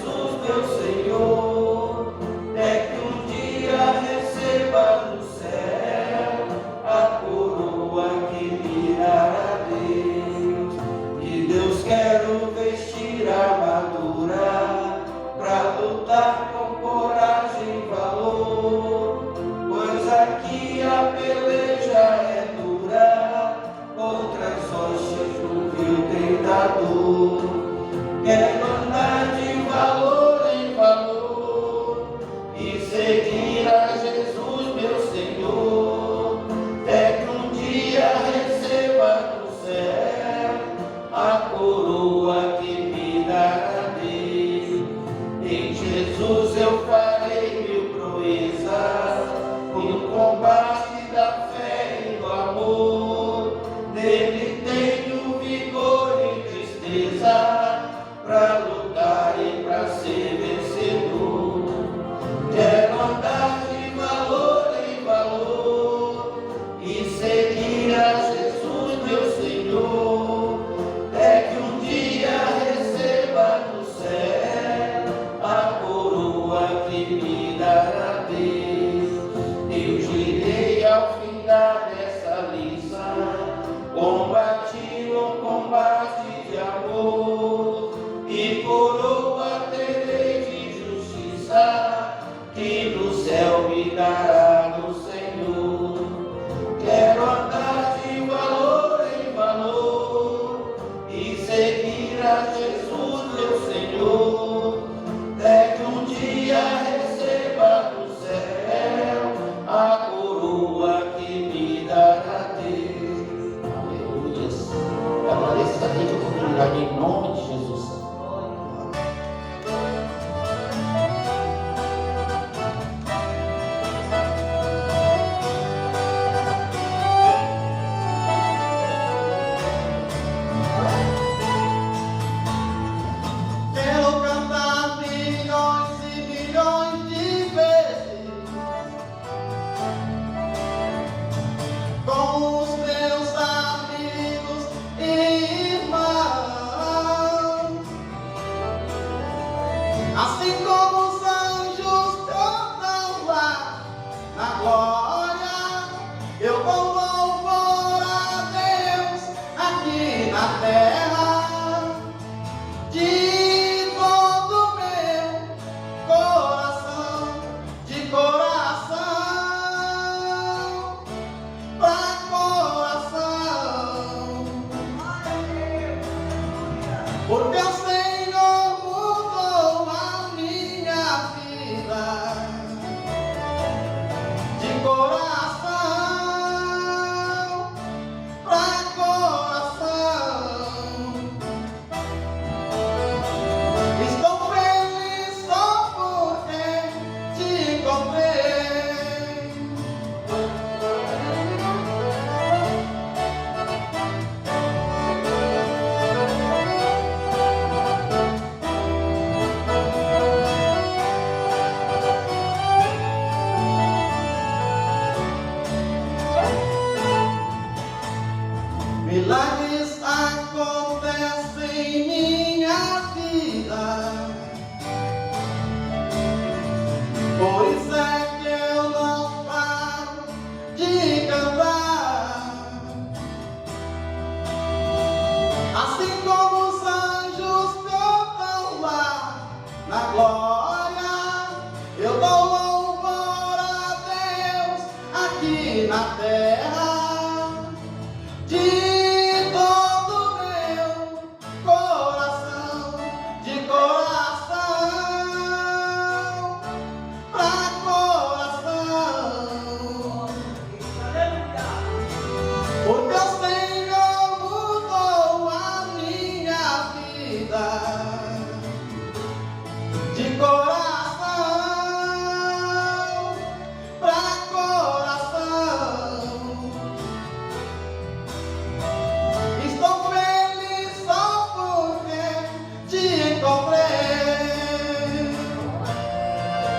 Jesus, meu Senhor, é que um dia receba no céu a coroa que me dará Deus. E Deus quero vestir a armadura pra lutar com coragem e valor, pois aqui a peleja é dura contra as hostes do vil tentador. Quero andar de valor em valor e seguir a Jesus, meu Senhor. É que um dia receba do céu a coroa que me dará Deus. Em Jesus eu farei mil proezas, no combate da fé e do amor. Nele tenho vigor e tristeza, pra lutar e pra ser vencedor. Quero andar de valor em valor e seguir a Jesus, meu Senhor. É que um dia receba do céu a coroa que me dará Deus. Eu girei ao findar dessa lição, combati o combate de amor, e coroa terei de justiça, que do céu me dará no Senhor. Quero andar de valor em valor e seguir a Jesus, meu Senhor. É que um dia receba do céu a coroa que me dará Deus. Aleluia. Agradeço a Deus por oportunidade em nome de Jesus. Assim como os anjos cantam lá na glória, eu dou louvor a Deus aqui na terra, de todo meu coração, de coração pra coração, porque eu sei de coração pra coração. Estou feliz só porque te encontrei. Milagres acontecem em minha vida, por isso é que eu não paro de cantar. Assim como os anjos cantam lá na glória, eu dou louvor a Deus aqui na terra, de todo meu coração, de coração pra coração, porque o Senhor mudou a minha vida, de coração pra coração. Estou feliz só porque te encontrei,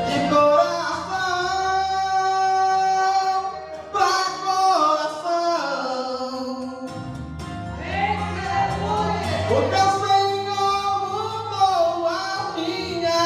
de coração pra coração, porque o Senhor mudou a minha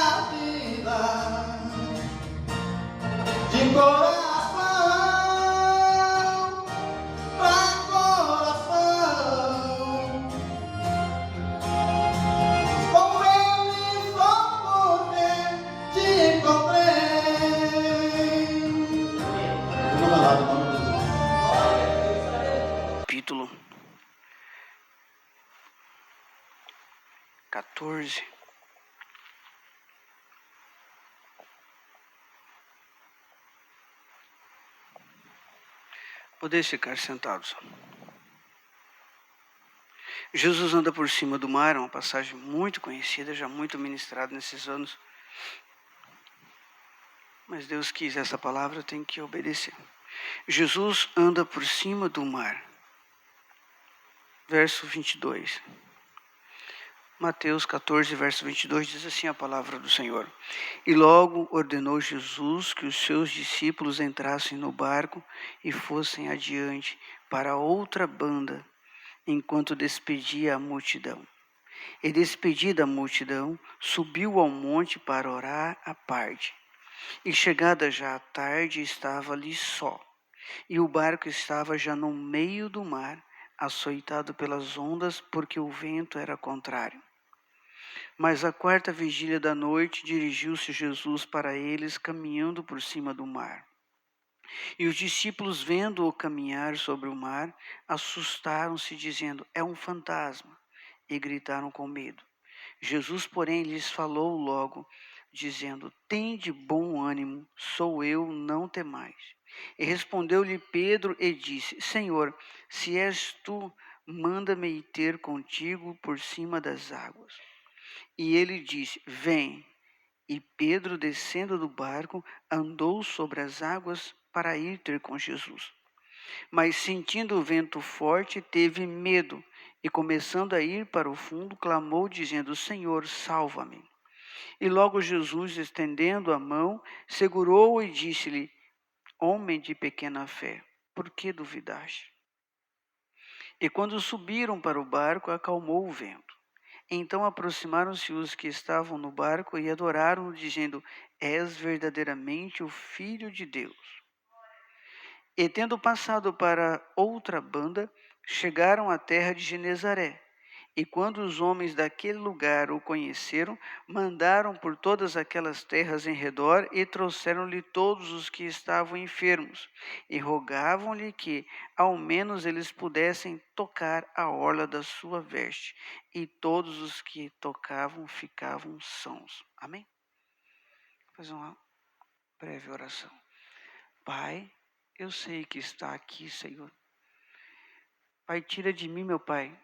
Poder ficar sentados. Jesus anda por cima do mar, é uma passagem muito conhecida, já muito ministrada nesses anos. Mas Deus quis essa palavra, eu tenho que obedecer. Jesus anda por cima do mar. Verso 22. Mateus 14, verso 22, diz assim a palavra do Senhor. E logo ordenou Jesus que os seus discípulos entrassem no barco e fossem adiante para outra banda, enquanto despedia a multidão. E despedida a multidão, subiu ao monte para orar à parte. E chegada já a tarde, estava ali só. E o barco estava já no meio do mar, açoitado pelas ondas, porque o vento era contrário. Mas à quarta vigília da noite, dirigiu-se Jesus para eles, caminhando por cima do mar. E os discípulos, vendo-o caminhar sobre o mar, assustaram-se, dizendo: é um fantasma, e gritaram com medo. Jesus, porém, lhes falou logo, dizendo: tende bom ânimo, sou eu, não temais. E respondeu-lhe Pedro e disse: Senhor, se és tu, manda-me ir ter contigo por cima das águas. E ele disse: vem. E Pedro, descendo do barco, andou sobre as águas para ir ter com Jesus. Mas sentindo o vento forte, teve medo, e começando a ir para o fundo, clamou, dizendo: Senhor, salva-me. E logo Jesus, estendendo a mão, segurou-o e disse-lhe: homem de pequena fé, por que duvidaste? E quando subiram para o barco, acalmou o vento. Então aproximaram-se os que estavam no barco e adoraram-no, dizendo: és verdadeiramente o Filho de Deus. E tendo passado para outra banda, chegaram à terra de Genezaré. E quando os homens daquele lugar o conheceram, mandaram por todas aquelas terras em redor e trouxeram-lhe todos os que estavam enfermos, e rogavam-lhe que, ao menos, eles pudessem tocar a orla da sua veste. E todos os que tocavam ficavam sãos. Amém? Vou fazer uma breve oração. Pai, eu sei que está aqui, Senhor. Pai, tira de mim, meu Pai,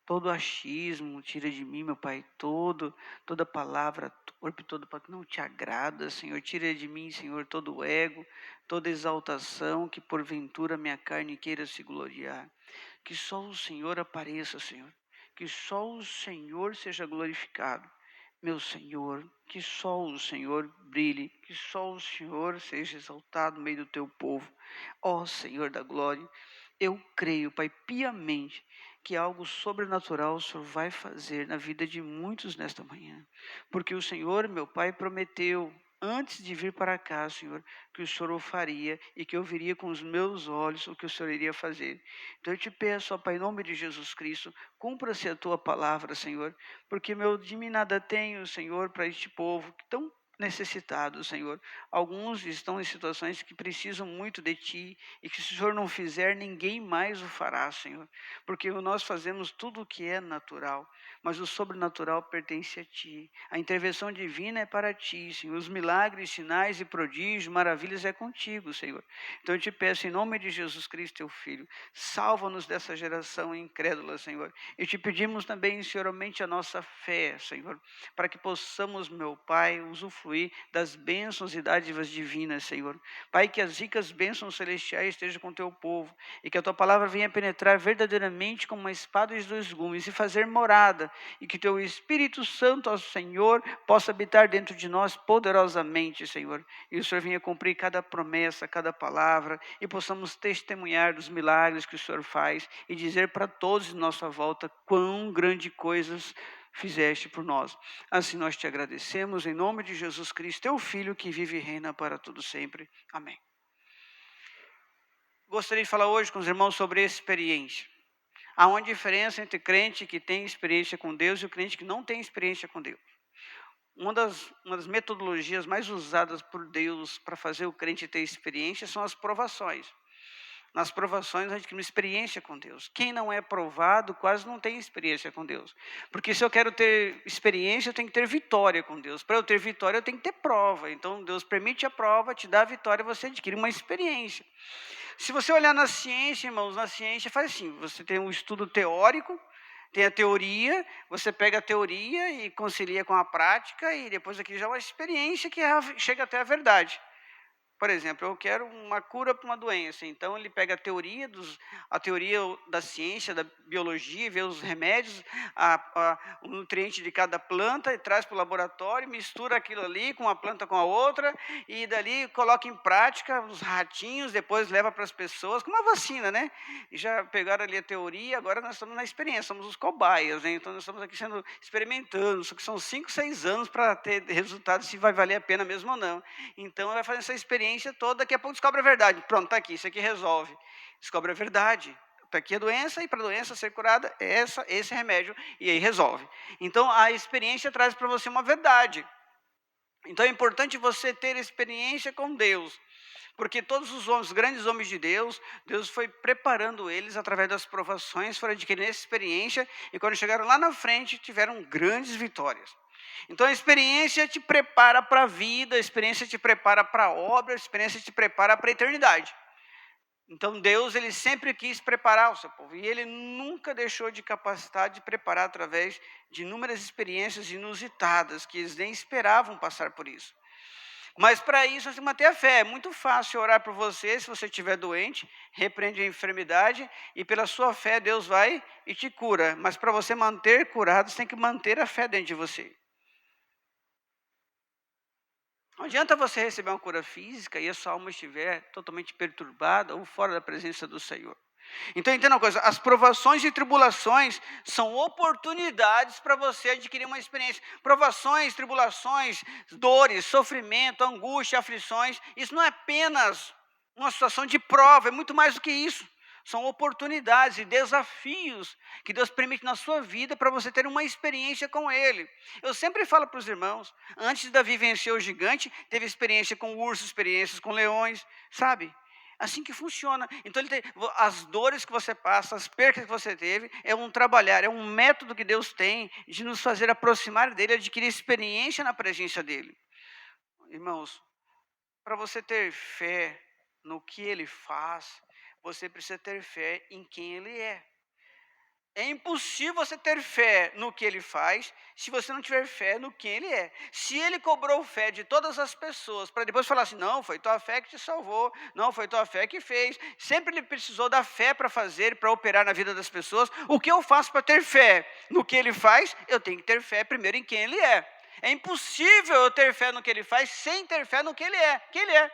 todo achismo, tira de mim, meu Pai, toda palavra torpe, todo que não te agrada, Senhor. Tira de mim, Senhor, todo ego, toda exaltação que porventura minha carne queira se gloriar. Que só o Senhor apareça, Senhor. Que só o Senhor seja glorificado. Meu Senhor, que só o Senhor brilhe, que só o Senhor seja exaltado no meio do teu povo. Ó Senhor da glória, eu creio, Pai, piamente, que algo sobrenatural o Senhor vai fazer na vida de muitos nesta manhã. Porque o Senhor, meu Pai, prometeu, antes de vir para cá, Senhor, que o Senhor o faria e que eu veria com os meus olhos o que o Senhor iria fazer. Então eu te peço, ó Pai, em nome de Jesus Cristo, cumpra-se a tua palavra, Senhor, porque de mim nada tenho, Senhor, para este povo tão necessitado, Senhor. Alguns estão em situações que precisam muito de Ti e que se o Senhor não fizer, ninguém mais o fará, Senhor. Porque nós fazemos tudo o que é natural, mas o sobrenatural pertence a Ti. A intervenção divina é para Ti, Senhor. Os milagres, sinais e prodígios, maravilhas é contigo, Senhor. Então eu te peço em nome de Jesus Cristo, Teu Filho, salva-nos dessa geração incrédula, Senhor. E te pedimos também, Senhor, aumente a nossa fé, Senhor, para que possamos, meu Pai, usufruir das bênçãos e dádivas divinas, Senhor. Pai, que as ricas bênçãos celestiais estejam com o teu povo e que a tua palavra venha penetrar verdadeiramente como uma espada de dois gumes e fazer morada, e que teu Espírito Santo, ó Senhor, possa habitar dentro de nós poderosamente, Senhor. E o Senhor venha cumprir cada promessa, cada palavra, e possamos testemunhar dos milagres que o Senhor faz e dizer para todos em nossa volta quão grande coisas fizeste por nós. Assim nós te agradecemos, em nome de Jesus Cristo, teu Filho, que vive e reina para todo sempre. Amém. Gostaria de falar hoje com os irmãos sobre experiência. Há uma diferença entre crente que tem experiência com Deus e o crente que não tem experiência com Deus. Uma das metodologias mais usadas por Deus para fazer o crente ter experiência são as provações. Nas provações, a gente tem uma experiência com Deus. Quem não é provado quase não tem experiência com Deus. Porque se eu quero ter experiência, eu tenho que ter vitória com Deus. Para eu ter vitória, eu tenho que ter prova. Então, Deus permite a prova, te dá a vitória, você adquire uma experiência. Se você olhar na ciência, irmãos, na ciência faz assim, você tem um estudo teórico, tem a teoria, você pega a teoria e concilia com a prática, e depois aqui já é uma experiência que chega até a verdade. Por exemplo, eu quero uma cura para uma doença, então ele pega a teoria da ciência, da biologia, vê os remédios, o nutriente de cada planta e traz para o laboratório, mistura aquilo ali com uma planta com a outra, e dali coloca em prática os ratinhos, depois leva para as pessoas, como uma vacina, né? E já pegaram ali a teoria, agora nós estamos na experiência, somos os cobaias, né? Então nós estamos aqui experimentando, só que são 5, 6 anos para ter resultado, se vai valer a pena mesmo ou não. Então vai fazendo essa experiência toda, daqui a pouco descobre a verdade. Pronto, está aqui, isso aqui resolve. Descobre a verdade. Está aqui a doença, e para a doença ser curada, esse remédio, e aí resolve. Então, a experiência traz para você uma verdade. Então, é importante você ter experiência com Deus, porque todos os grandes homens de Deus, Deus foi preparando eles através das provações, foram adquirindo essa experiência, e quando chegaram lá na frente, tiveram grandes vitórias. Então a experiência te prepara para a vida, a experiência te prepara para a obra, a experiência te prepara para a eternidade. Então Deus, ele sempre quis preparar o seu povo, e ele nunca deixou de capacitar, de preparar através de inúmeras experiências inusitadas, que eles nem esperavam passar por isso. Mas para isso nós temos que manter a fé. É muito fácil orar por você, se você estiver doente, repreende a enfermidade, e pela sua fé Deus vai e te cura. Mas para você manter curado, você tem que manter a fé dentro de você. Não adianta você receber uma cura física e a sua alma estiver totalmente perturbada ou fora da presença do Senhor. Então entenda uma coisa, as provações e tribulações são oportunidades para você adquirir uma experiência. Provações, tribulações, dores, sofrimento, angústia, aflições, isso não é apenas uma situação de prova, é muito mais do que isso. São oportunidades e desafios que Deus permite na sua vida para você ter uma experiência com Ele. Eu sempre falo para os irmãos, antes de Davi vencer o gigante, teve experiência com ursos, experiências com leões, sabe? Assim que funciona. Então, as dores que você passa, as percas que você teve, é um trabalhar, é um método que Deus tem de nos fazer aproximar dEle, adquirir experiência na presença dEle. Irmãos, para você ter fé no que Ele faz, você precisa ter fé em quem Ele é. É impossível você ter fé no que Ele faz, se você não tiver fé no que Ele é. Se Ele cobrou fé de todas as pessoas, para depois falar assim, não, foi tua fé que te salvou, não, foi tua fé que fez. Sempre Ele precisou da fé para fazer, para operar na vida das pessoas. O que eu faço para ter fé no que Ele faz? Eu tenho que ter fé primeiro em quem Ele é. É impossível eu ter fé no que Ele faz, sem ter fé no que Ele é. Quem Ele é.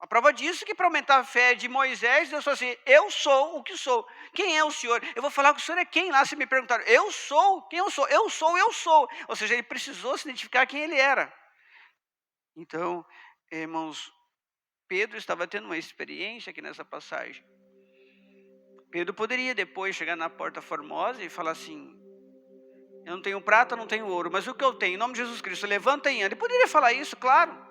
A prova disso é que para aumentar a fé de Moisés, Deus falou assim, eu sou o que sou. Quem é o Senhor? Eu vou falar que o Senhor é quem lá, se me perguntaram. Eu sou, quem eu sou? Eu sou, eu sou. Ou seja, ele precisou se identificar quem ele era. Então, irmãos, Pedro estava tendo uma experiência aqui nessa passagem. Pedro poderia depois chegar na Porta Formosa e falar assim, eu não tenho prata, não tenho ouro, mas o que eu tenho, em nome de Jesus Cristo, levanta e anda. Ele poderia falar isso, claro.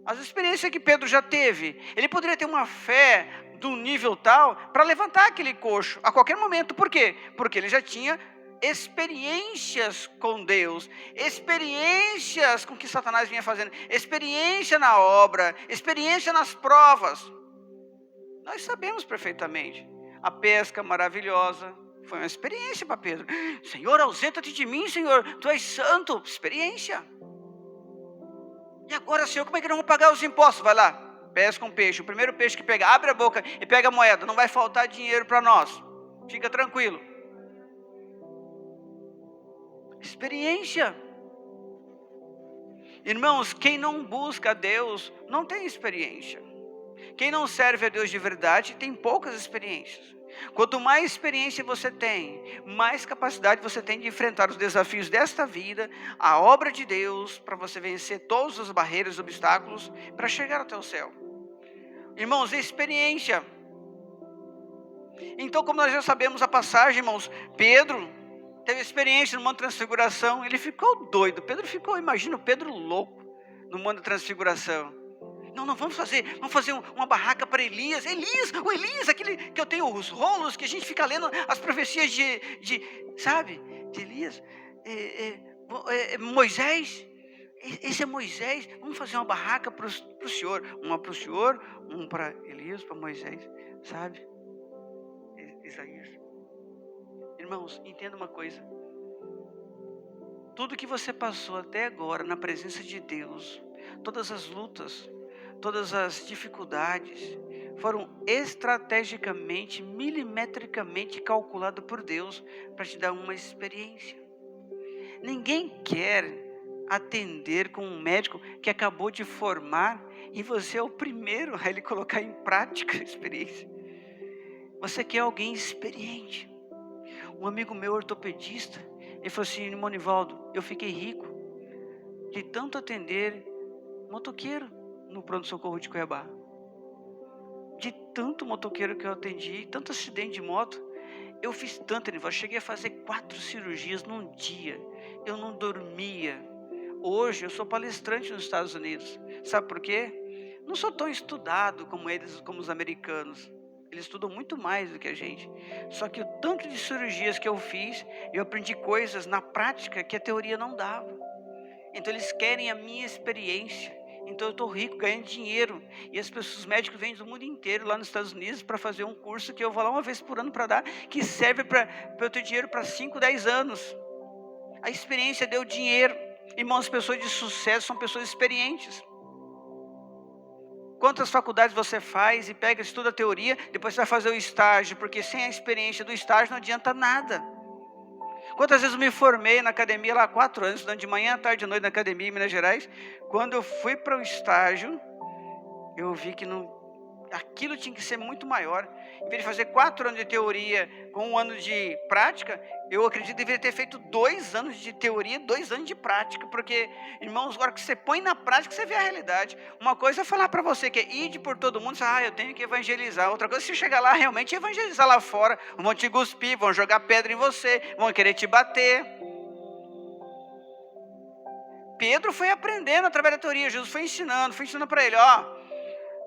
As experiências que Pedro já teve, ele poderia ter uma fé de um nível tal para levantar aquele coxo a qualquer momento. Por quê? Porque ele já tinha experiências com Deus, experiências com o que Satanás vinha fazendo, experiência na obra, experiência nas provas. Nós sabemos perfeitamente. A pesca maravilhosa foi uma experiência para Pedro. Senhor, ausenta-te de mim, Senhor, tu és santo. Experiência. E agora, Senhor, como é que nós vamos pagar os impostos? Vai lá, pesca um peixe. O primeiro peixe que pega, abre a boca e pega a moeda. Não vai faltar dinheiro para nós. Fica tranquilo. Experiência. Irmãos, quem não busca a Deus não tem experiência. Quem não serve a Deus de verdade tem poucas experiências. Quanto mais experiência você tem, mais capacidade você tem de enfrentar os desafios desta vida, a obra de Deus, para você vencer todas as barreiras e obstáculos, para chegar até o céu. Irmãos, experiência. Então, como nós já sabemos a passagem, irmãos, Pedro teve experiência no Monte da Transfiguração, ele ficou doido. Imagina o Pedro louco no Monte da Transfiguração. Não, vamos fazer uma barraca para Elias, aquele que eu tenho os rolos, que a gente fica lendo as profecias de Elias, Moisés, Esse é Moisés, vamos fazer uma barraca para o senhor. Uma para o senhor, um para Elias, para Moisés, sabe? Isaías. Irmãos, entenda uma coisa. Tudo que você passou até agora na presença de Deus, todas as lutas, todas as dificuldades, foram estrategicamente, milimetricamente calculadas por Deus para te dar uma experiência. Ninguém quer atender com um médico que acabou de formar e você é o primeiro a ele colocar em prática a experiência. Você quer alguém experiente. Um amigo meu ortopedista, ele falou assim: Monivaldo, eu fiquei rico de tanto atender motoqueiro no pronto-socorro de Cuiabá. De tanto motoqueiro que eu atendi, tanto acidente de moto, eu fiz tanto, eu cheguei a fazer 4 cirurgias num dia, eu não dormia. Hoje eu sou palestrante nos Estados Unidos, sabe por quê? Não sou tão estudado como eles, como os americanos, eles estudam muito mais do que a gente, só que o tanto de cirurgias que eu fiz, eu aprendi coisas na prática que a teoria não dava. Então eles querem a minha experiência. Então eu estou rico, ganhando dinheiro. E as pessoas, os médicos vêm do mundo inteiro lá nos Estados Unidos para fazer um curso que eu vou lá uma vez por ano para dar, que serve para eu ter dinheiro para 5, 10 anos. A experiência deu dinheiro. Irmãos, pessoas de sucesso são pessoas experientes. Quantas faculdades você faz e pega, estuda a teoria, depois você vai fazer o estágio, porque sem a experiência do estágio não adianta nada. Quantas vezes eu me formei na academia lá há 4 anos, estudando de manhã, tarde e noite na academia em Minas Gerais. Quando eu fui para o estágio, eu vi que aquilo tinha que ser muito maior. Em vez de fazer 4 anos de teoria com 1 ano de prática, eu acredito que deveria ter feito 2 anos de teoria, 2 anos de prática. Porque, irmãos, agora que você põe na prática, você vê a realidade. Uma coisa é falar para você que é ir por todo mundo, você, eu tenho que evangelizar. Outra coisa é você chegar lá realmente evangelizar lá fora. Vão te cuspir, vão jogar pedra em você, vão querer te bater. Pedro foi aprendendo através da teoria, Jesus foi ensinando para ele,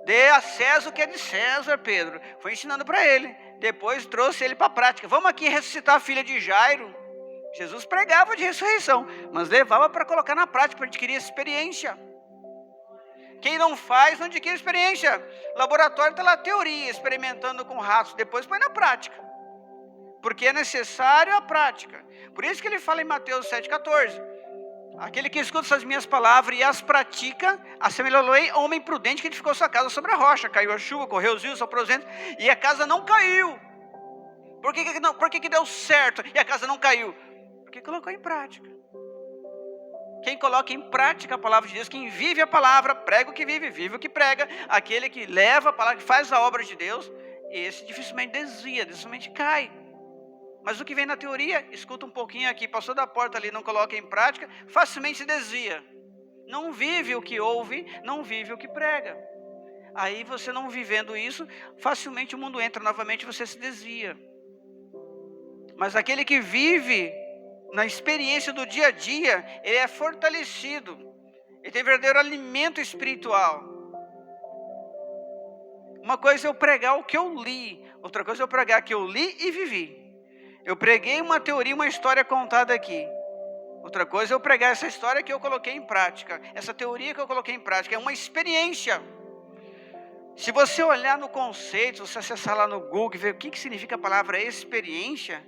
dê a César o que é de César, Pedro. Foi ensinando para ele. Depois trouxe ele para a prática. Vamos aqui ressuscitar a filha de Jairo. Jesus pregava de ressurreição, mas levava para colocar na prática, para adquirir experiência. Quem não faz, não adquire experiência. Laboratório está lá, teoria, experimentando com ratos. Depois põe na prática. Porque é necessário a prática. Por isso que ele fala em Mateus 7,14. Aquele que escuta essas minhas palavras e as pratica, assemelhou-lhe a homem prudente que edificou sua casa sobre a rocha. Caiu a chuva, correu os rios, soprou os ventos, e a casa não caiu. Por que deu certo e a casa não caiu? Porque colocou em prática. Quem coloca em prática a palavra de Deus, quem vive a palavra, prega o que vive, vive o que prega, aquele que leva a palavra, que faz a obra de Deus, esse dificilmente desvia, dificilmente cai. Mas o que vem na teoria, escuta um pouquinho aqui, passou da porta ali, não coloca em prática, facilmente se desvia. Não vive o que ouve, não vive o que prega. Aí você não vivendo isso, facilmente o mundo entra novamente e você se desvia. Mas aquele que vive na experiência do dia a dia, ele é fortalecido. Ele tem verdadeiro alimento espiritual. Uma coisa é eu pregar o que eu li, outra coisa é eu pregar o que eu li e vivi. Eu preguei uma teoria, uma história contada aqui. Outra coisa é eu pregar essa história que eu coloquei em prática. Essa teoria que eu coloquei em prática é uma experiência. Se você olhar no conceito, se você acessar lá no Google e ver o que significa a palavra experiência,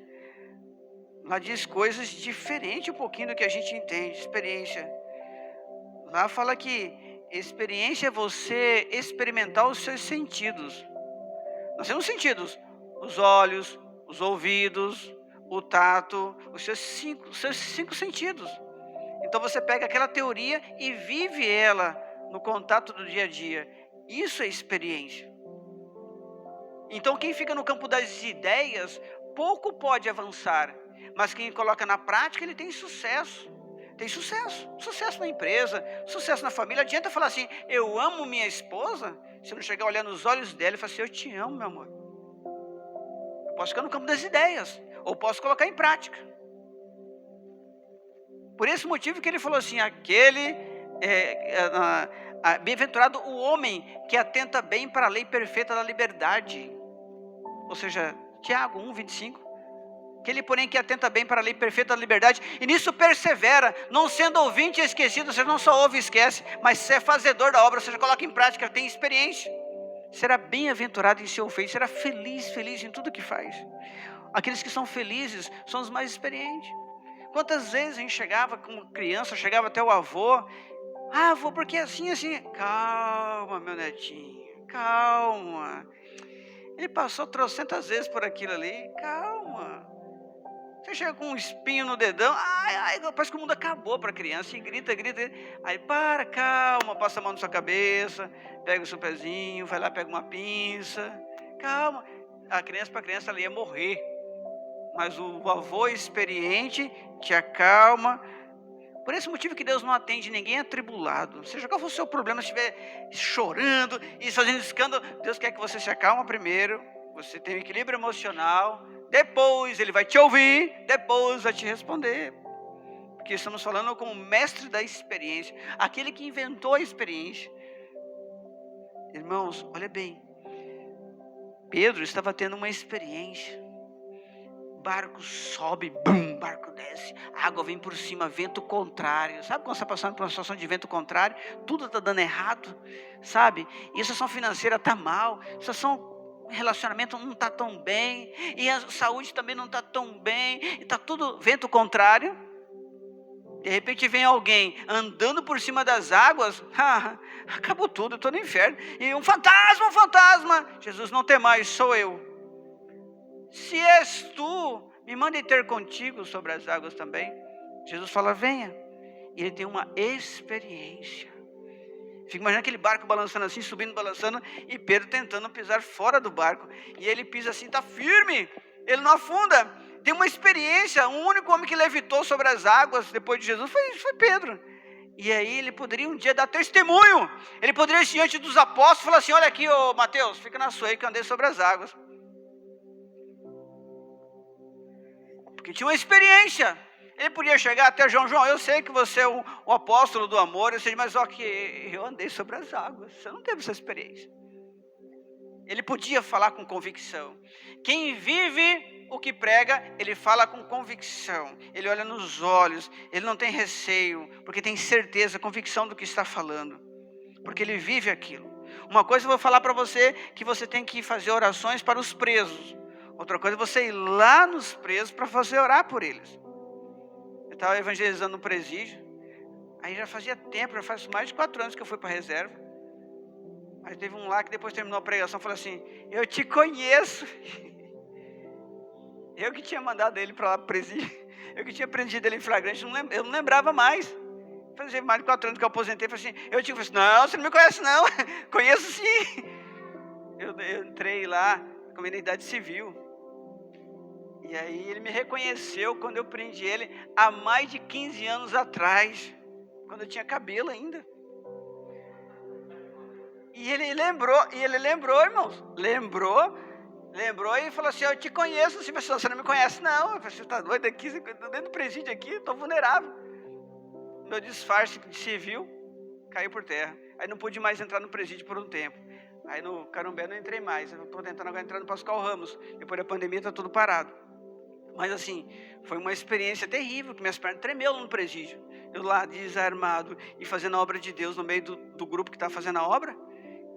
lá diz coisas diferentes um pouquinho do que a gente entende, experiência. Lá fala que experiência é você experimentar os seus sentidos. Nós temos sentidos, os olhos, os ouvidos, o tato, os seus cinco sentidos. Então você pega aquela teoria e vive ela no contato do dia a dia. Isso é experiência. Então quem fica no campo das ideias, pouco pode avançar. Mas quem coloca na prática, ele tem sucesso. Tem sucesso. Sucesso na empresa, sucesso na família. Adianta falar assim, eu amo minha esposa, se não chegar a olhar nos olhos dela e falar assim, eu te amo, meu amor. Posso ficar no campo das ideias, ou posso colocar em prática. Por esse motivo que ele falou assim, bem-aventurado o homem que atenta bem para a lei perfeita da liberdade. Ou seja, Tiago 1:25, Aquele, porém, que atenta bem para a lei perfeita da liberdade, e nisso persevera, não sendo ouvinte e esquecido, ou seja, não só ouve e esquece, mas é fazedor da obra, ou seja, coloca em prática, tem experiência. Será bem-aventurado em seu feito, será feliz em tudo que faz. Aqueles que são felizes são os mais experientes. Quantas vezes a gente chegava como criança, chegava até o avô, avô, porque assim, calma, meu netinho, calma. Ele passou trocentas vezes por aquilo ali, calma. Você chega com um espinho no dedão, parece que o mundo acabou para a criança, e grita. Aí calma, passa a mão na sua cabeça, pega o seu pezinho, vai lá, pega uma pinça, calma. A criança, para a criança, ela ia morrer. Mas o avô experiente te acalma. Por esse motivo que Deus não atende ninguém atribulado. Seja qual for o seu problema, se estiver chorando e fazendo escândalo, Deus quer que você se acalma primeiro. Você tem um equilíbrio emocional. Depois Ele vai te ouvir. Depois vai te responder. Porque estamos falando com o mestre da experiência. Aquele que inventou a experiência. Irmãos, olha bem. Pedro estava tendo uma experiência. Barco sobe, bum, barco desce, a água vem por cima, vento contrário. Sabe quando você está passando por uma situação de vento contrário? Tudo está dando errado, sabe? E a situação financeira está mal, a situação relacionamento não está tão bem, e a saúde também não está tão bem, e está tudo vento contrário. De repente vem alguém andando por cima das águas, acabou tudo, eu estou no inferno. E um fantasma, Jesus, não tem mais, sou eu. Se és tu, me mande ter contigo sobre as águas também. Jesus fala, venha. E ele tem uma experiência. Fica imaginando aquele barco balançando assim, subindo, balançando, e Pedro tentando pisar fora do barco. E ele pisa assim, está firme, ele não afunda. Tem uma experiência, o único homem que levitou sobre as águas depois de Jesus foi Pedro. E aí ele poderia um dia dar testemunho. Ele poderia ir diante dos apóstolos e falar assim, olha aqui, ô Mateus, fica na sua aí que eu andei sobre as águas. Porque tinha uma experiência. Ele podia chegar até João, eu sei que você é o apóstolo do amor, mas eu andei sobre as águas, você não teve essa experiência. Ele podia falar com convicção. Quem vive o que prega, ele fala com convicção. Ele olha nos olhos, ele não tem receio, porque tem certeza, convicção do que está falando. Porque ele vive aquilo. Uma coisa eu vou falar para você, que você tem que fazer orações para os presos. Outra coisa é você ir lá nos presos para fazer orar por eles. Eu estava evangelizando no presídio. Aí já fazia tempo, já faz mais de 4 anos que eu fui para a reserva. Aí teve um lá que depois terminou a pregação, falou assim, eu te conheço. Eu que tinha mandado ele para lá para o presídio. Eu que tinha prendido ele em flagrante, eu não lembrava mais. Fazia mais de 4 anos que eu aposentei, falei assim, eu falei assim, não, você não me conhece não. Conheço sim. Eu entrei lá com a identidade civil. E aí ele me reconheceu quando eu prendi ele há mais de 15 anos atrás, quando eu tinha cabelo ainda. E ele lembrou, irmãos, lembrou e falou assim, eu te conheço, você não me conhece não. Eu falei, você está doido aqui, dentro do presídio aqui, estou vulnerável. Meu disfarce de civil caiu por terra. Aí não pude mais entrar no presídio por um tempo. Aí no Carumbé não entrei mais, eu estou tentando agora entrar no Pascoal Ramos. Depois da pandemia está tudo parado. Mas assim, foi uma experiência terrível, que minhas pernas tremeu no presídio. Eu lá desarmado e fazendo a obra de Deus no meio do grupo que estava fazendo a obra.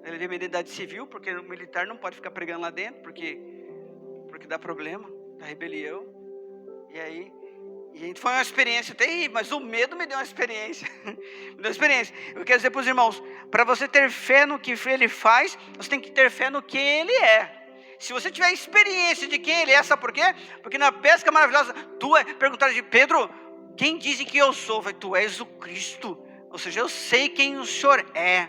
Ele deu minha identidade civil, porque o militar não pode ficar pregando lá dentro, porque dá problema, dá rebelião. E aí foi uma experiência terrível, mas o medo me deu uma experiência. Me deu uma experiência. Eu quero dizer para os irmãos, para você ter fé no que ele faz, você tem que ter fé no que ele é. Se você tiver experiência de quem ele é, sabe por quê? Porque na pesca maravilhosa, perguntaram de Pedro, quem dizem que eu sou? Falei, tu és o Cristo. Ou seja, eu sei quem o Senhor é.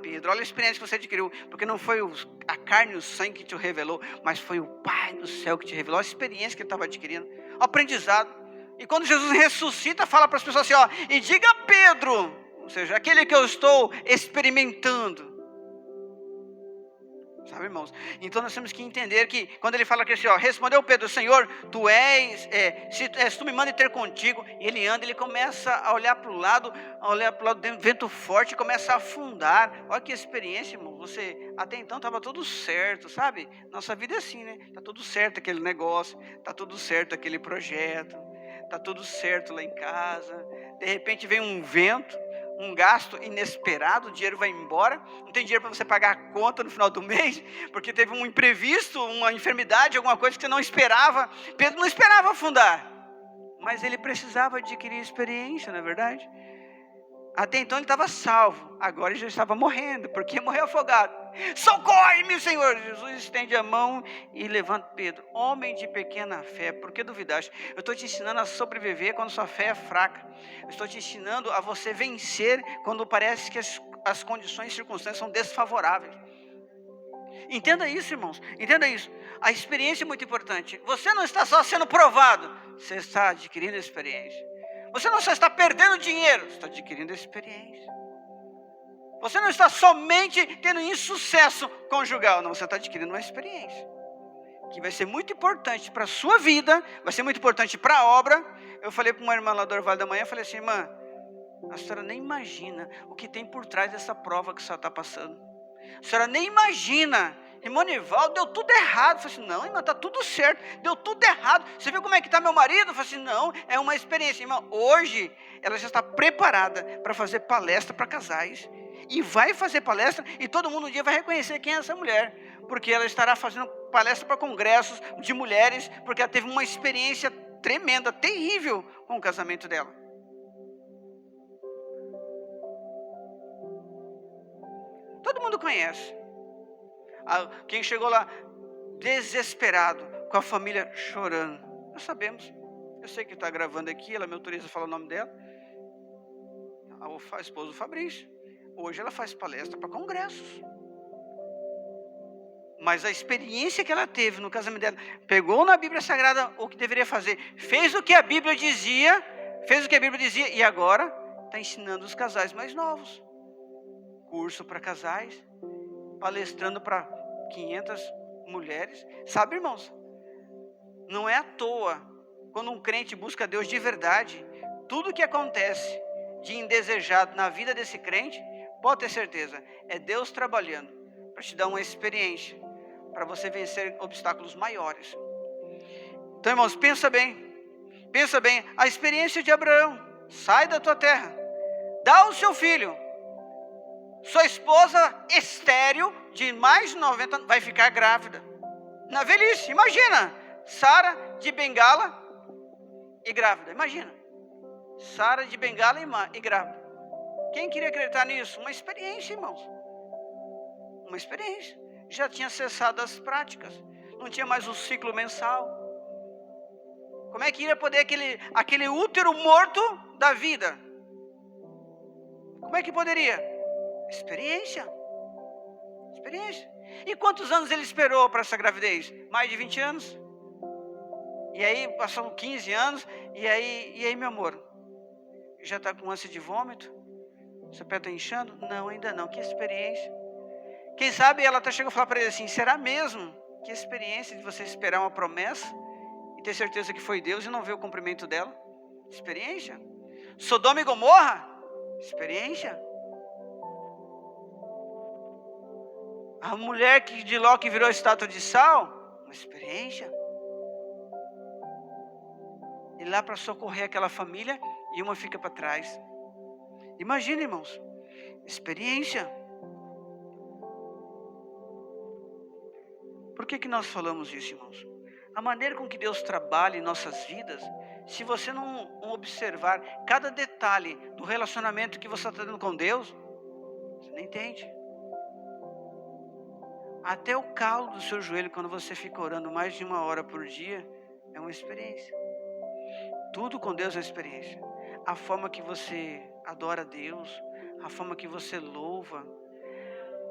Pedro, olha a experiência que você adquiriu. Porque não foi a carne e o sangue que te revelou, mas foi o Pai do céu que te revelou. A experiência que ele estava adquirindo. O aprendizado. E quando Jesus ressuscita, fala para as pessoas assim, e diga a Pedro, ou seja, aquele que eu estou experimentando. Sabe, irmãos? Então nós temos que entender que quando ele fala que assim, ó, respondeu Pedro, Senhor, tu és, se tu me manda ter contigo, e ele anda, ele começa a olhar para o lado, vento forte, começa a afundar. Olha que experiência, irmão. Você até então estava tudo certo, sabe? Nossa vida é assim, né? Tá tudo certo aquele negócio, tá tudo certo aquele projeto, tá tudo certo lá em casa. De repente vem um vento, um gasto inesperado, o dinheiro vai embora, não tem dinheiro para você pagar a conta no final do mês, porque teve um imprevisto, uma enfermidade, alguma coisa que você não esperava. Pedro não esperava afundar, mas ele precisava adquirir experiência, não é verdade? Até então ele estava salvo, agora ele já estava morrendo, porque morreu afogado. Socorre-me, Senhor! Jesus estende a mão e levanta Pedro. Homem de pequena fé, por que duvidaste? Eu estou te ensinando a sobreviver quando sua fé é fraca. Eu estou te ensinando a você vencer quando parece que as condições e circunstâncias são desfavoráveis. Entenda isso, irmãos, entenda isso. A experiência é muito importante. Você não está só sendo provado, você está adquirindo experiência. Você não só está perdendo dinheiro, você está adquirindo experiência. Você não está somente tendo insucesso conjugal, não, você está adquirindo uma experiência. Que vai ser muito importante para a sua vida, vai ser muito importante para a obra. Eu falei para uma irmã lá do Orvalho da Manhã, eu falei assim, irmã, a senhora nem imagina o que tem por trás dessa prova que a senhora está passando. A senhora nem imagina. Irmão Nivaldo, deu tudo errado. Eu falei assim, não, irmã, está tudo certo. Deu tudo errado. Você viu como é que está meu marido? Eu falei assim, não, é uma experiência. Irmã, hoje ela já está preparada para fazer palestra para casais. E vai fazer palestra e todo mundo um dia vai reconhecer quem é essa mulher. Porque ela estará fazendo palestra para congressos de mulheres, porque ela teve uma experiência tremenda, terrível com o casamento dela. Todo mundo conhece. Quem chegou lá desesperado, com a família chorando. Nós sabemos. Eu sei que está gravando aqui, ela me autoriza a falar o nome dela. A esposa do Fabrício. Hoje ela faz palestra para congressos. Mas a experiência que ela teve no casamento dela, pegou na Bíblia Sagrada o que deveria fazer, fez o que a Bíblia dizia, e agora está ensinando os casais mais novos. Curso para casais, palestrando para 500 mulheres. Sabe, irmãos, não é à toa, quando um crente busca Deus de verdade, tudo que acontece de indesejado na vida desse crente, pode ter certeza, é Deus trabalhando para te dar uma experiência, para você vencer obstáculos maiores. Então, irmãos, pensa bem, a experiência de Abraão, sai da tua terra, dá o seu filho, sua esposa estéril, de mais de 90 anos, vai ficar grávida, na velhice, imagina, Sara de bengala e grávida, imagina, Sara de bengala e grávida. Quem queria acreditar nisso? Uma experiência, irmãos, uma experiência. Já tinha cessado as práticas, não tinha mais o ciclo mensal. Como é que iria poder aquele útero morto da vida? Como é que poderia? Experiência. E quantos anos ele esperou para essa gravidez? Mais de 20 anos? E aí passou 15 anos, e aí meu amor, já está com ânsia de vômito? Seu pé está inchando? Não, ainda não. Que experiência. Quem sabe ela até chegou a falar para ele assim, será mesmo? Que experiência de você esperar uma promessa e ter certeza que foi Deus e não ver o cumprimento dela? Experiência. Sodoma e Gomorra? Experiência. A mulher de Ló que virou estátua de sal? Uma experiência. E lá para socorrer aquela família e uma fica para trás. Imagina, irmãos, experiência. Por que nós falamos isso, irmãos? A maneira com que Deus trabalha em nossas vidas, se você não observar cada detalhe do relacionamento que você está tendo com Deus, você não entende. Até o calo do seu joelho, quando você fica orando mais de 1 hora por dia, é uma experiência. Tudo com Deus é experiência. A forma que você adora a Deus, a forma que você louva,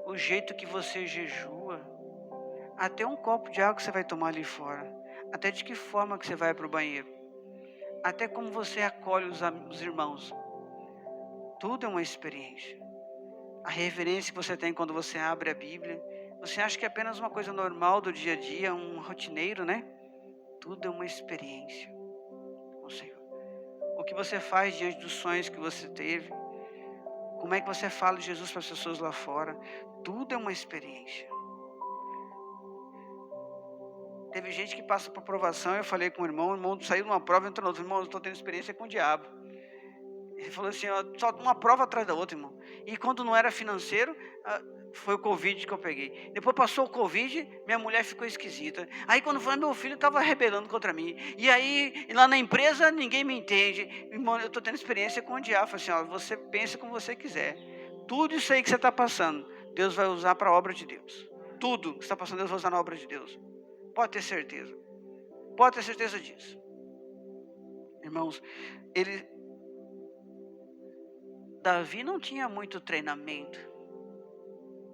o jeito que você jejua, até um copo de água que você vai tomar ali fora, até de que forma que você vai para o banheiro, até como você acolhe os irmãos, tudo é uma experiência. A reverência que você tem quando você abre a Bíblia, Você acha que é apenas uma coisa normal do dia a dia, um rotineiro, né? Tudo é uma experiência com o Senhor. O que você faz diante dos sonhos que você teve, como é que você fala de Jesus para as pessoas lá fora, tudo é uma experiência. Teve gente que passa por provação, eu falei com o irmão saiu de uma prova e entrou no outro. Irmão, eu estou tendo experiência com o diabo. Ele falou assim, ó, só uma prova atrás da outra, irmão. E quando não era financeiro, foi o Covid que eu peguei. Depois passou o Covid, minha mulher ficou esquisita. Aí quando foi, meu filho estava rebelando contra mim. E aí, lá na empresa, ninguém me entende. Irmão, eu estou tendo experiência com o diabo. Eu falei assim, ó, você pensa como você quiser. Tudo isso aí que você está passando, Deus vai usar para a obra de Deus. Tudo que você está passando, Deus vai usar na obra de Deus. Pode ter certeza. Pode ter certeza disso. Irmãos, Davi não tinha muito treinamento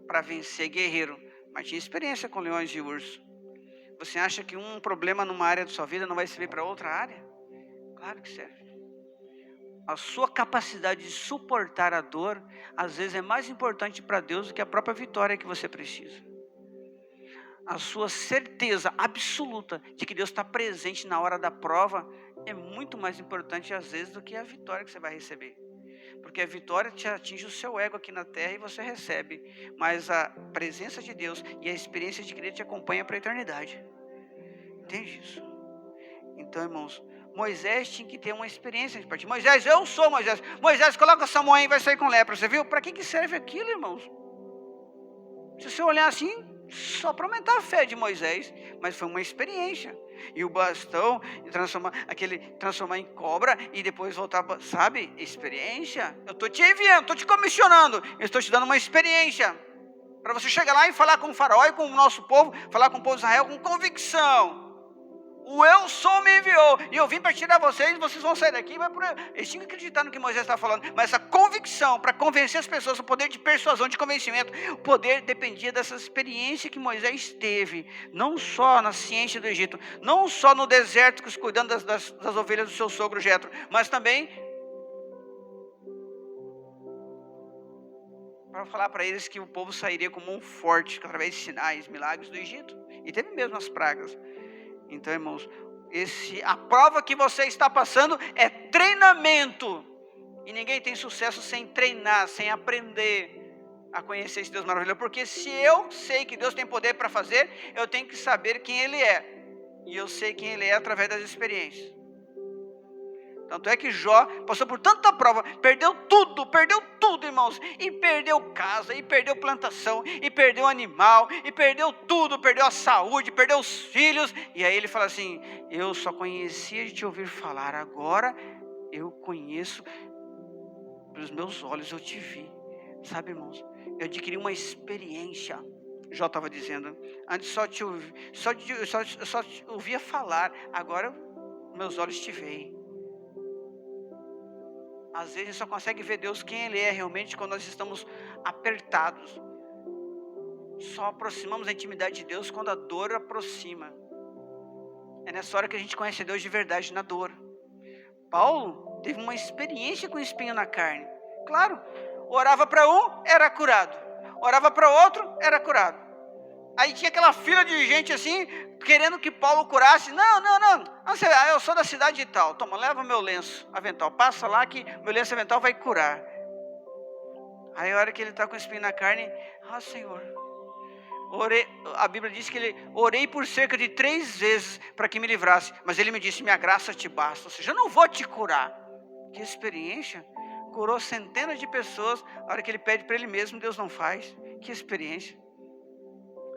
para vencer guerreiro, mas tinha experiência com leões e ursos. Você acha que um problema numa área da sua vida não vai servir para outra área? Claro que serve. A sua capacidade de suportar a dor, às vezes é mais importante para Deus do que a própria vitória que você precisa. A sua certeza absoluta de que Deus está presente na hora da prova é muito mais importante às vezes do que a vitória que você vai receber. Porque a vitória te atinge o seu ego aqui na terra e você recebe. Mas a presença de Deus e a experiência de Cristo te acompanha para a eternidade. Entende isso? Então, irmãos, Moisés tinha que ter uma experiência de partir. Moisés, eu sou Moisés. Moisés, coloca essa mão aí e vai sair com lepra. Você viu? Para que serve aquilo, irmãos? Se você olhar assim, só para aumentar a fé de Moisés. Mas foi uma experiência. E o bastão, transformar em cobra e depois voltar, sabe? Experiência. Eu estou te enviando, estou te comissionando. Eu estou te dando uma experiência. Para você chegar lá e falar com o faraó e com o nosso povo, falar com o povo de Israel com convicção. O eu sou me enviou, e eu vim para tirar vocês vão sair daqui. Eles tinham que acreditar no que Moisés estava falando, mas essa convicção, para convencer as pessoas, o poder de persuasão, de convencimento, o poder dependia dessa experiência que Moisés teve, não só na ciência do Egito, não só no deserto, cuidando das ovelhas do seu sogro Jetro, mas também para falar para eles que o povo sairia como um forte, através de sinais, milagres do Egito, e teve mesmo as pragas. Então, irmãos, a prova que você está passando é treinamento. E ninguém tem sucesso sem treinar, sem aprender a conhecer esse Deus maravilhoso. Porque se eu sei que Deus tem poder para fazer, eu tenho que saber quem Ele é. E eu sei quem Ele é através das experiências. Tanto é que Jó passou por tanta prova, perdeu tudo, irmãos. E perdeu casa, e perdeu plantação, e perdeu animal, e perdeu tudo, perdeu a saúde, perdeu os filhos. E aí ele fala assim, eu só conhecia de te ouvir falar, agora eu conheço pelos meus olhos, eu te vi. Sabe, irmãos, eu adquiri uma experiência. Jó estava dizendo, antes só te ouvia falar, agora meus olhos te veem. Às vezes a gente só consegue ver Deus quem Ele é realmente quando nós estamos apertados. Só aproximamos a intimidade de Deus quando a dor aproxima. É nessa hora que a gente conhece Deus de verdade, na dor. Paulo teve uma experiência com espinho na carne. Claro, orava para um, era curado. Orava para outro, era curado. Aí tinha aquela fila de gente assim, querendo que Paulo curasse. Não, eu sou da cidade e tal. Toma, leva meu lenço avental. Passa lá que meu lenço avental vai curar. Aí a hora que ele está com espinho na carne, Senhor, orei. A Bíblia diz que orei por cerca de 3 vezes para que me livrasse. Mas ele me disse, minha graça te basta. Ou seja, eu não vou te curar. Que experiência. Curou centenas de pessoas. A hora que ele pede para ele mesmo, Deus não faz. Que experiência.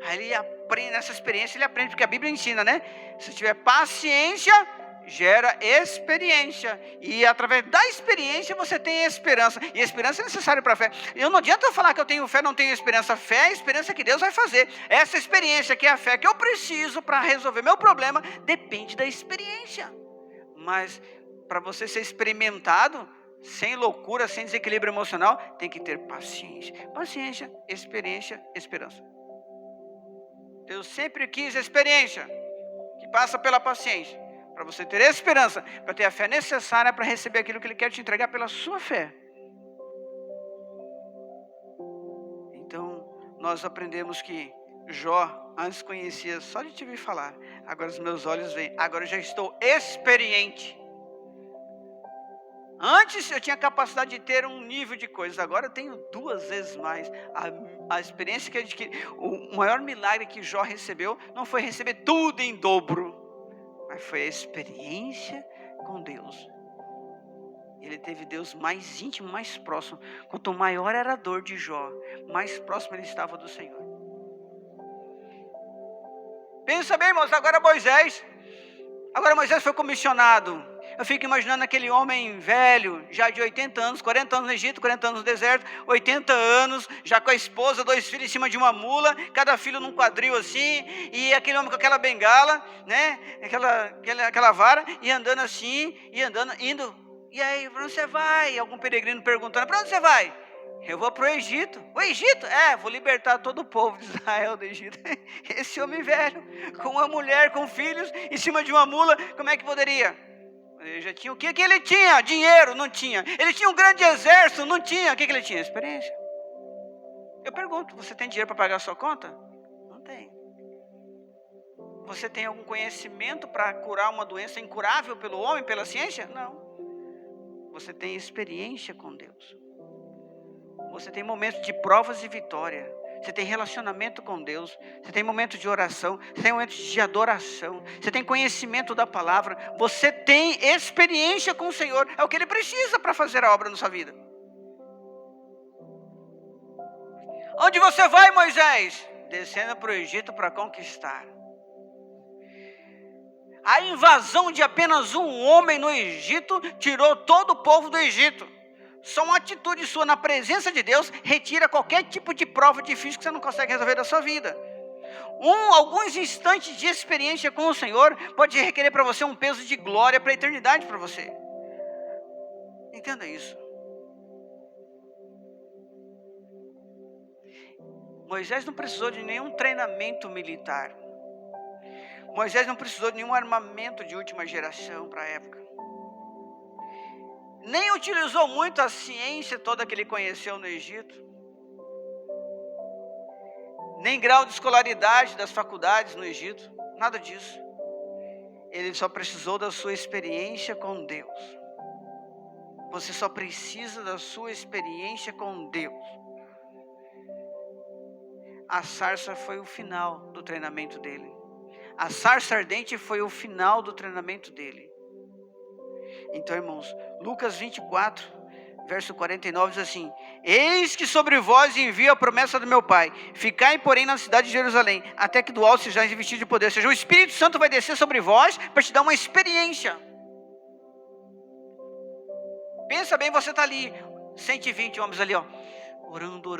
Aí ele aprende, nessa experiência ele aprende, porque a Bíblia ensina, né? Se tiver paciência, gera experiência. E através da experiência você tem esperança. E a esperança é necessária para a fé. Não adianta eu falar que eu tenho fé, não tenho esperança. Fé é a esperança que Deus vai fazer. Essa experiência que é a fé que eu preciso para resolver meu problema, depende da experiência. Mas para você ser experimentado, sem loucura, sem desequilíbrio emocional, tem que ter paciência. Paciência, experiência, esperança. Deus sempre quis experiência, que passa pela paciência, para você ter esperança, para ter a fé necessária para receber aquilo que Ele quer te entregar pela sua fé. Então, nós aprendemos que Jó, antes conhecia só de te ouvir falar. Agora os meus olhos veem. Agora eu já estou experiente. Antes eu tinha capacidade de ter um nível de coisas. Agora eu tenho 2 vezes mais. A experiência que eu adquiri. O maior milagre que Jó recebeu não foi receber tudo em dobro, mas foi a experiência com Deus. Ele teve Deus mais íntimo, mais próximo. Quanto maior era a dor de Jó, mais próximo ele estava do Senhor. Pensa bem, irmãos, agora Moisés foi comissionado. Eu fico imaginando aquele homem velho, já de 80 anos, 40 anos no Egito, 40 anos no deserto, 80 anos, já com a esposa, 2 filhos em cima de uma mula, cada filho num quadril assim, e aquele homem com aquela bengala, né, aquela vara, e andando assim, indo. E aí, para onde você vai? Algum peregrino perguntando, para onde você vai? Eu vou para o Egito. O Egito? Vou libertar todo o povo de Israel do Egito. Esse homem velho, com uma mulher, com filhos, em cima de uma mula, como é que poderia? Ele já tinha o que ele tinha? Dinheiro? Não tinha. Ele tinha um grande exército? Não tinha. O que ele tinha? Experiência. Eu pergunto, você tem dinheiro para pagar a sua conta? Não tem. Você tem algum conhecimento para curar uma doença incurável pelo homem, pela ciência? Não. Você tem experiência com Deus. Você tem momentos de provas e vitória. Você tem relacionamento com Deus. Você tem momentos de oração. Você tem momentos de adoração. Você tem conhecimento da palavra. Você tem experiência com o Senhor. É o que Ele precisa para fazer a obra na sua vida. Onde você vai, Moisés? Descendo para o Egito para conquistar. A invasão de apenas um homem no Egito tirou todo o povo do Egito. Só uma atitude sua na presença de Deus retira qualquer tipo de prova difícil que você não consegue resolver da sua vida. Alguns instantes de experiência com o Senhor pode requerer para você um peso de glória para a eternidade para você. Entenda isso. Moisés não precisou de nenhum treinamento militar. Moisés não precisou de nenhum armamento de última geração para a época. Nem utilizou muito a ciência toda que ele conheceu no Egito. Nem grau de escolaridade das faculdades no Egito. Nada disso. Ele só precisou da sua experiência com Deus. Você só precisa da sua experiência com Deus. A sarça foi o final do treinamento dele. A sarça ardente foi o final do treinamento dele. Então, irmãos, Lucas 24, verso 49 diz assim: eis que sobre vós envio a promessa do meu Pai. Ficai, porém, na cidade de Jerusalém, até que do alto sejais revestidos de poder. Ou seja, o Espírito Santo vai descer sobre vós para te dar uma experiência. Pensa bem, você está ali, 120 homens ali, orando.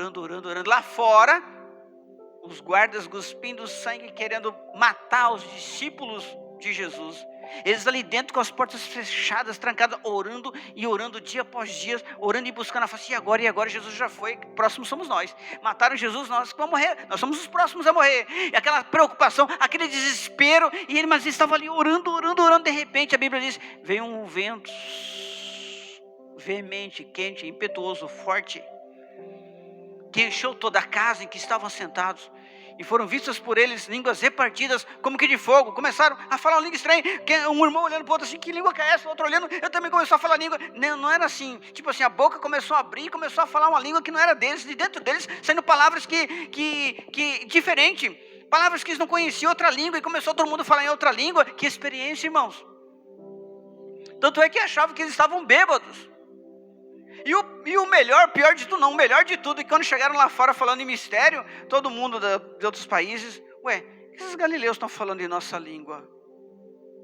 Lá fora, os guardas cuspindo sangue, querendo matar os discípulos de Jesus. Eles ali dentro com as portas fechadas, trancadas, orando dia após dia, orando e buscando a face. E agora Jesus já foi, próximo somos nós. Mataram Jesus, nós vamos morrer, nós somos os próximos a morrer. E aquela preocupação, aquele desespero, mas eles estavam ali orando. De repente a Bíblia diz, veio um vento veemente, quente, impetuoso, forte, que encheu toda a casa em que estavam sentados. E foram vistas por eles línguas repartidas como que de fogo. Começaram a falar uma língua estranha. Um irmão olhando para o outro assim, que língua que é essa? O outro olhando, eu também começou a falar língua. Não era assim, tipo assim, a boca começou a abrir, começou a falar uma língua que não era deles. De dentro deles, saindo palavras que diferente. Palavras que eles não conheciam, outra língua. E começou todo mundo a falar em outra língua. Que experiência, irmãos. Tanto é que achavam que eles estavam bêbados. E o melhor, pior de tudo não, o melhor de tudo, e quando chegaram lá fora falando em mistério, todo mundo de outros países, o que esses galileus estão falando em nossa língua?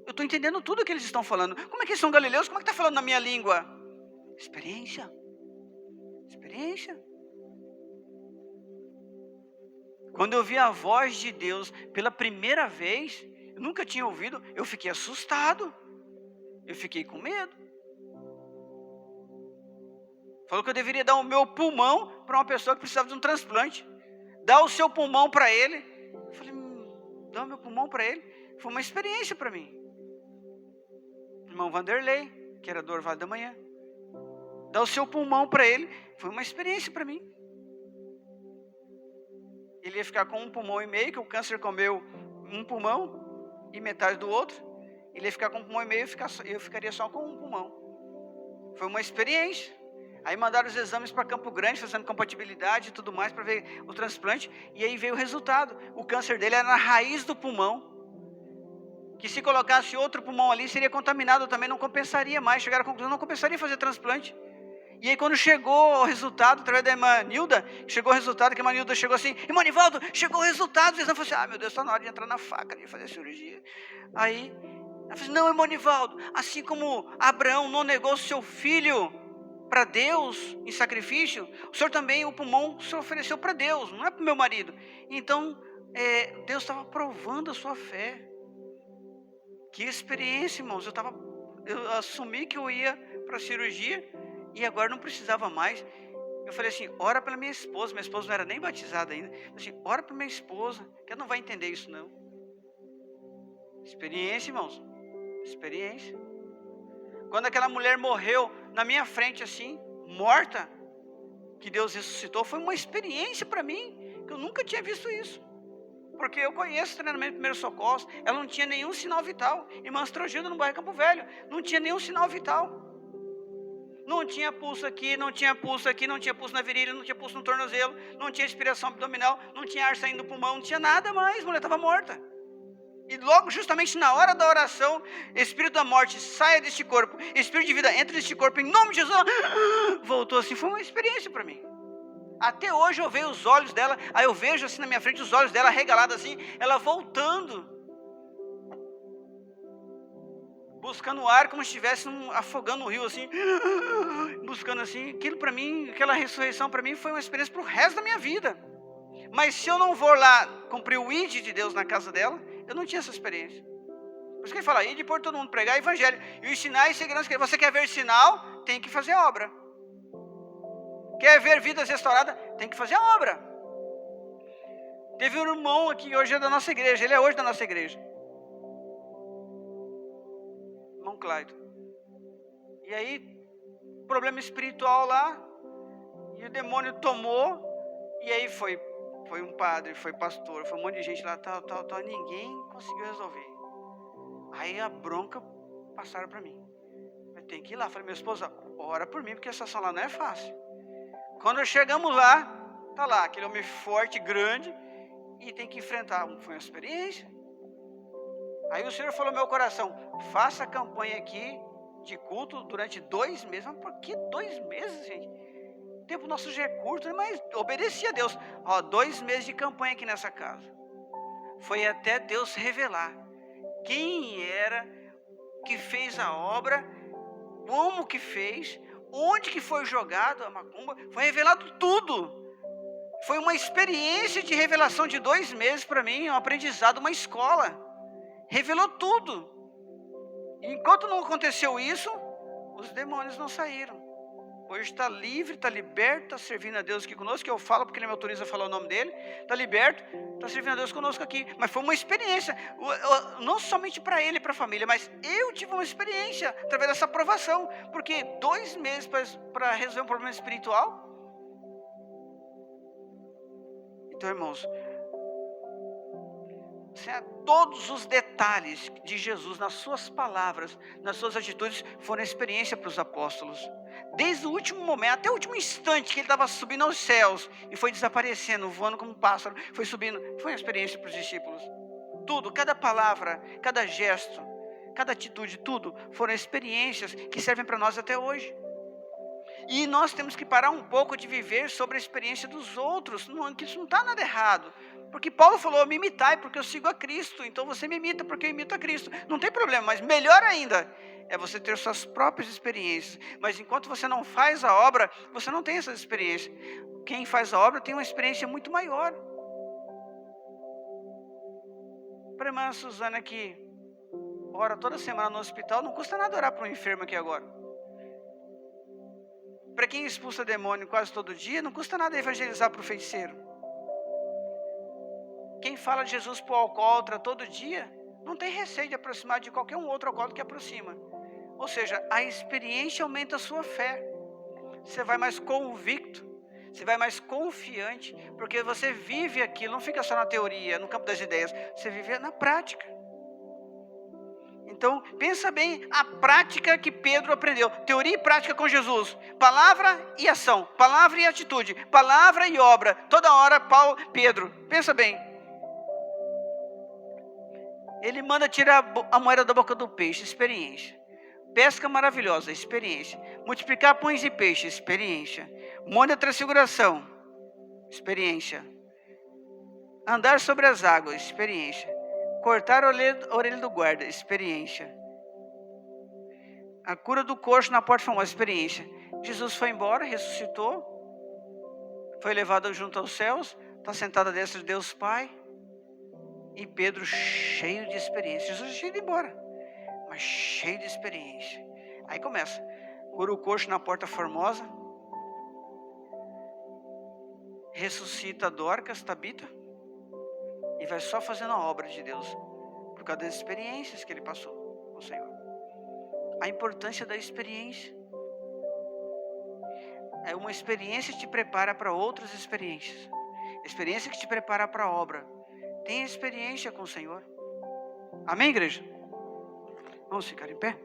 Eu estou entendendo tudo o que eles estão falando. Como é que eles são galileus? Como é que está falando na minha língua? Experiência. Quando eu vi a voz de Deus pela primeira vez, eu nunca tinha ouvido, eu fiquei assustado, eu fiquei com medo. Falou que eu deveria dar o meu pulmão para uma pessoa que precisava de um transplante. Dá o seu pulmão para ele. Eu falei, dá o meu pulmão para ele. Foi uma experiência para mim. Irmão Vanderlei, que era do Orvalho da Manhã. Dá o seu pulmão para ele. Foi uma experiência para mim. ele ia ficar com 1,5 pulmão, que o câncer comeu 1 pulmão e metade do outro. Ele ia ficar com 1,5 pulmão, eu ficaria só com 1 pulmão. Foi uma experiência. Aí mandaram os exames para Campo Grande, fazendo compatibilidade e tudo mais, para ver o transplante. E aí veio o resultado. O câncer dele era na raiz do pulmão. Que se colocasse outro pulmão ali, seria contaminado também, não compensaria mais. Chegaram à conclusão, não compensaria fazer transplante. E aí quando chegou o resultado, através da irmã Nilda, chegou o resultado, que a irmã Nilda chegou assim, irmão Nivaldo, chegou o resultado. O exame falou assim, meu Deus, está na hora de entrar na faca, de fazer cirurgia. Aí, ela falou assim, não, irmão Nivaldo, assim como Abraão não negou seu filho para Deus em sacrifício, o senhor também, o pulmão, o senhor ofereceu para Deus, não é para o meu marido. Então, Deus estava provando a sua fé. Que experiência, irmãos. Eu assumi que eu ia para a cirurgia e agora não precisava mais. Eu falei assim, ora pela minha esposa não era nem batizada ainda. Eu falei assim, ora pela minha esposa, que ela não vai entender isso não. Experiência, irmãos, experiência. Quando aquela mulher morreu na minha frente assim, morta, que Deus ressuscitou, foi uma experiência para mim, que eu nunca tinha visto isso. Porque eu conheço o treinamento de primeiros socorros, ela não tinha nenhum sinal vital. Irmã Astrogilda no bairro Campo Velho, não tinha nenhum sinal vital. Não tinha pulso aqui, não tinha pulso aqui, não tinha pulso na virilha, não tinha pulso no tornozelo, não tinha respiração abdominal, não tinha ar saindo do pulmão, não tinha nada mais, a mulher estava morta. E logo, justamente na hora da oração, espírito da morte, saia deste corpo, espírito de vida, entra neste corpo, em nome de Jesus, voltou assim, foi uma experiência para mim. Até hoje eu vejo os olhos dela, aí eu vejo assim na minha frente os olhos dela regalados assim, ela voltando, buscando o ar como se estivesse afogando no rio assim, buscando assim, aquilo para mim, aquela ressurreição para mim foi uma experiência para o resto da minha vida. Mas se eu não vou lá cumprir o ID de Deus na casa dela, eu não tinha essa experiência. Por isso que ele fala, ide por todo mundo, pregar o evangelho, e os sinais e segurança, que você quer ver sinal, tem que fazer a obra. Quer ver vidas restauradas? Tem que fazer a obra. Teve um irmão aqui, hoje é da nossa igreja, ele é hoje da nossa igreja. Irmão Clayton. E aí, problema espiritual lá, e o demônio tomou, e aí foi um padre, foi pastor, foi um monte de gente lá, tal, ninguém conseguiu resolver. Aí a bronca passaram para mim. Eu tenho que ir lá. Falei, minha esposa, ora por mim, porque essa ação lá não é fácil. Quando chegamos lá, tá lá, aquele homem forte, grande, e tem que enfrentar. Foi uma experiência. Aí o Senhor falou no meu coração, faça a campanha aqui de culto durante 2 meses. Mas por que 2 meses, gente? O tempo nosso já é curto, mas obedeci a Deus. 2 meses de campanha aqui nessa casa. Foi até Deus revelar quem era que fez a obra, como que fez, onde que foi jogado a macumba. Foi revelado tudo. Foi uma experiência de revelação de 2 meses para mim, um aprendizado, uma escola. Revelou tudo. Enquanto não aconteceu isso, os demônios não saíram. Hoje está livre, está liberto, está servindo a Deus aqui conosco, que eu falo porque ele me autoriza a falar o nome dele. Está liberto, está servindo a Deus conosco aqui. Mas foi uma experiência, não somente para ele e para a família, mas eu tive uma experiência através dessa aprovação. Porque 2 meses para resolver um problema espiritual. Então, irmãos, todos os detalhes de Jesus nas suas palavras, nas suas atitudes, foram experiência para os apóstolos. Desde o último momento, até o último instante que ele estava subindo aos céus e foi desaparecendo, voando como um pássaro, foi subindo, foi uma experiência para os discípulos. Tudo, cada palavra, cada gesto, cada atitude, tudo foram experiências que servem para nós até hoje. E nós temos que parar um pouco de viver sobre a experiência dos outros, que isso não está nada errado. Porque Paulo falou, me imitai porque eu sigo a Cristo, então você me imita porque eu imito a Cristo. Não tem problema, mas melhor ainda é você ter suas próprias experiências. Mas enquanto você não faz a obra, você não tem essas experiências. Quem faz a obra tem uma experiência muito maior. Para a irmã Suzana que ora toda semana no hospital, não custa nada orar para um enfermo aqui agora. Para quem expulsa demônio quase todo dia, não custa nada evangelizar para o feiticeiro. Quem fala de Jesus para o alcoólatra todo dia, não tem receio de aproximar de qualquer um outro alcoólatra que aproxima. Ou seja, a experiência aumenta a sua fé. Você vai mais convicto, Você vai mais confiante, porque você vive aquilo, não fica só na teoria, no campo das ideias, você vive na prática. Então, pensa bem a prática que Pedro aprendeu. Teoria e prática com Jesus. Palavra e ação. Palavra e atitude. Palavra e obra. Toda hora, Pedro. Pensa bem. Ele manda tirar a moeda da boca do peixe. Experiência. Pesca maravilhosa. Experiência. Multiplicar pães e peixes. Experiência. Monte da transfiguração. Experiência. Andar sobre as águas. Experiência. Cortar a orelha do guarda, experiência. A cura do coxo na porta famosa, experiência. Jesus foi embora, ressuscitou, foi levado junto aos céus, está sentado à destra de Deus Pai. E Pedro cheio de experiência. Jesus tinha ido embora, mas cheio de experiência. Aí começa. Cura o coxo na porta formosa. Ressuscita Dorcas, Tabita. E vai só fazendo a obra de Deus, por causa das experiências que ele passou com o Senhor. A importância da experiência. É uma experiência que te prepara para outras experiências. Experiência que te prepara para a obra. Tenha experiência com o Senhor. Amém, igreja? Vamos ficar em pé?